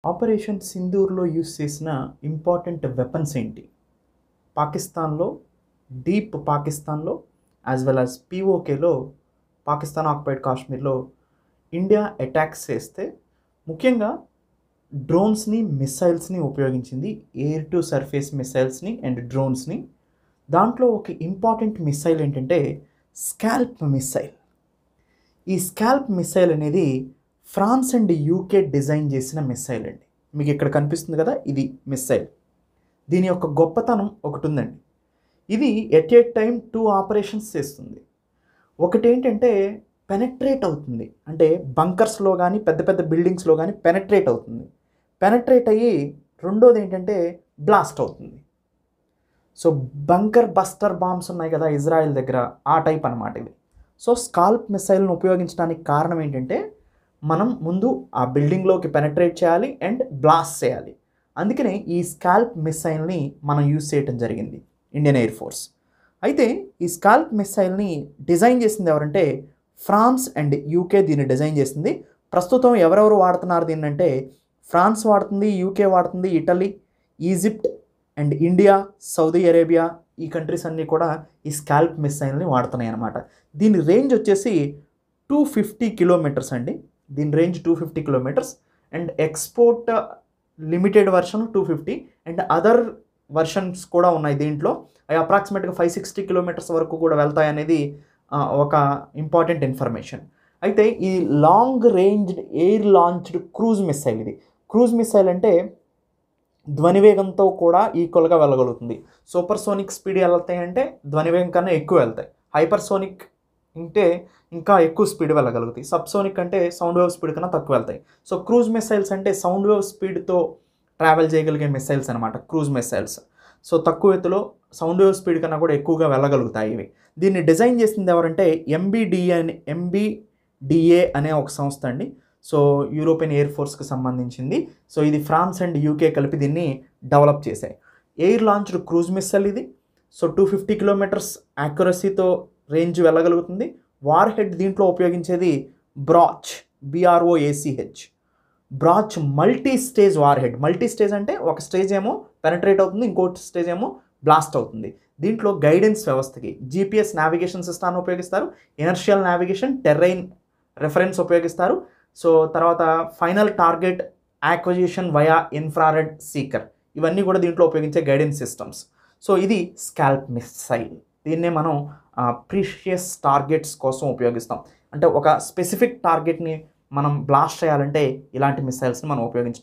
Operation సింధూర్‌లో use చేసిన important weapons ఏంటి? పాకిస్తాన్‌లో డీప్ పాకిస్తాన్‌లో యాస్ వెల్ యాస్ పీఓకేలో పాకిస్తాన్ ఆక్యుపైడ్ కాశ్మీర్‌లో ఇండియా అటాక్స్ చేస్తే ముఖ్యంగా డ్రోన్స్‌ని, మిస్సైల్స్‌ని ఉపయోగించింది. ఎయిర్ టు సర్ఫేస్ మిస్సైల్స్‌ని అండ్ డ్రోన్స్‌ని. దాంట్లో ఒక ఇంపార్టెంట్ మిస్సైల్ ఏంటంటే స్కాల్ప్ మిస్సైల్. ఈ స్కాల్ప్ మిస్సైల్ అనేది ఫ్రాన్స్ అండ్ యూకే డిజైన్ చేసిన మిస్సైల్ అండి. మీకు ఇక్కడ కనిపిస్తుంది కదా, ఇది మిస్సైల్. దీని యొక్క గొప్పతనం ఒకటి ఉందండి. ఇది ఎట్ ఏ టైం 2 ఆపరేషన్స్ చేస్తుంది. ఒకటేంటంటే పెనట్రేట్ అవుతుంది, అంటే బంకర్స్లో కానీ పెద్ద పెద్ద బిల్డింగ్స్లో కానీ పెనట్రేట్ అవుతుంది. పెనట్రేట్ అయ్యి రెండోది ఏంటంటే బ్లాస్ట్ అవుతుంది. సో బంకర్ బస్టర్ బాంబ్స్ ఉన్నాయి కదా ఇజ్రాయెల్ దగ్గర, ఆ టైప్ అనమాట ఇది. సో స్కాల్ప్ మిసైల్ను ఉపయోగించడానికి కారణం ఏంటంటే మనం ముందు ఆ బిల్డింగ్లోకి పెనట్రేట్ చేయాలి అండ్ బ్లాస్ట్ చేయాలి. అందుకనే ఈ స్కాల్ప్ మిసైల్ని మనం యూజ్ చేయడం జరిగింది ఇండియన్ ఎయిర్ ఫోర్స్. అయితే ఈ స్కాల్ప్ మిసైల్ని డిజైన్ చేసింది ఎవరంటే ఫ్రాన్స్ అండ్ యూకే దీన్ని డిజైన్ చేసింది. ప్రస్తుతం ఎవరెవరు వాడుతున్నారు దీన్ని అంటే ఫ్రాన్స్ వాడుతుంది, యూకే వాడుతుంది, Italy, Egypt and India, Saudi Arabia, ఈ కంట్రీస్ అన్నీ కూడా ఈ స్కాల్ప్ మిసైల్ని వాడుతున్నాయి అన్నమాట. దీని రేంజ్ వచ్చేసి 250 కిలోమీటర్స్ అండి. దీని range 250 kilometres and export limited version 250 and other versions కూడా ఉన్నాయి దీంట్లో. అవి అప్రాక్సిమేట్గా 560 కిలోమీటర్స్ వరకు కూడా వెళ్తాయి అనేది ఒక ఇంపార్టెంట్ ఇన్ఫర్మేషన్. అయితే ఈ long ranged air launched cruise missile ఇది. క్రూజ్ మిసైల్ అంటే ధ్వనివేగంతో కూడా ఈక్వల్గా వెళ్ళగలుగుతుంది. సూపర్సోనిక్ స్పీడ్ వెళ్తాయంటే ధ్వనివేగం కన్నా ఎక్కువ వెళ్తాయి. హైపర్సోనిక్ అంటే ఇంకా ఎక్కువ స్పీడ్ వెళ్ళగలుగుతాయి. సబ్సోనిక్ అంటే సౌండ్ వేవ్ స్పీడ్ కన్నా తక్కువ వెళ్తాయి. సో క్రూజ్ మిసైల్స్ అంటే సౌండ్ వేవ్ స్పీడ్తో ట్రావెల్ చేయగలిగే మిసైల్స్ అనమాట క్రూజ్ మిసైల్స్. సో తక్కువ ఎత్తులో సౌండ్ వేవ్ స్పీడ్ కన్నా కూడా ఎక్కువగా వెళ్ళగలుగుతాయి ఇవి. దీన్ని డిజైన్ చేసింది ఎవరంటే ఎంబీడీఏ అనే ఒక సంస్థ అండి. సో యూరోపియన్ ఎయిర్ ఫోర్స్కి సంబంధించింది. సో ఇది ఫ్రాన్స్ అండ్ యూకే కలిపి దీన్ని డెవలప్ చేశాయి. ఎయిర్ లాంచ్డ్ క్రూజ్ మిసైల్ ఇది. సో 250 కిలోమీటర్స్ యాక్యురసీతో రేంజ్ వెళ్ళగలుగుతుంది. వార్ హెడ్ దీంట్లో ఉపయోగించేది BROACH, BROACH. BROACH multi stage warhead. Multi stage అంటే ఒక స్టేజ్ ఏమో పెనట్రేట్ అవుతుంది, ఇంకోటి స్టేజ్ ఏమో బ్లాస్ట్ అవుతుంది. దీంట్లో గైడెన్స్ వ్యవస్థకి జీపీఎస్ నావిగేషన్ సిస్టాన్ని ఉపయోగిస్తారు, ఇనర్షియల్ నావిగేషన్, టెర్రైన్ రెఫరెన్స్ ఉపయోగిస్తారు. సో తర్వాత final target acquisition via infrared seeker, ఇవన్నీ కూడా దీంట్లో ఉపయోగించే గైడెన్స్ సిస్టమ్స్. సో ఇది స్కాల్ప్ మిసైల్. దీన్నే మనం ప్రీషియస్ టార్గెట్స్ కోసం ఉపయోగిస్తాం. అంటే ఒక స్పెసిఫిక్ టార్గెట్ని మనం బ్లాస్ట్ చేయాలంటే ఇలాంటి మిసైల్స్ని మనం ఉపయోగించుతాం.